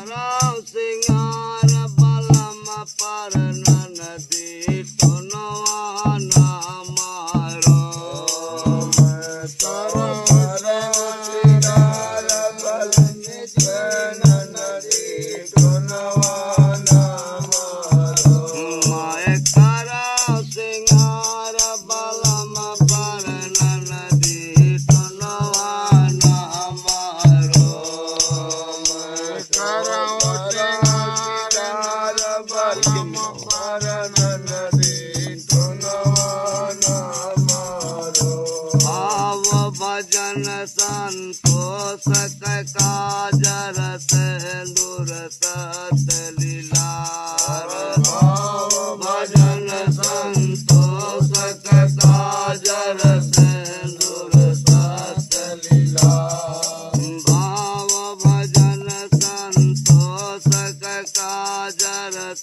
करौ सिंगार बलम पर नदी टोनवा न मारो मैं करौ सिंगार बलम पर नदी टोनवा न मारो भाव भजन संतोष काजर सिंदूर सत लीलार भजन संतोष काजर सिंदूर सत लीलार भाव भजन संतोष काजर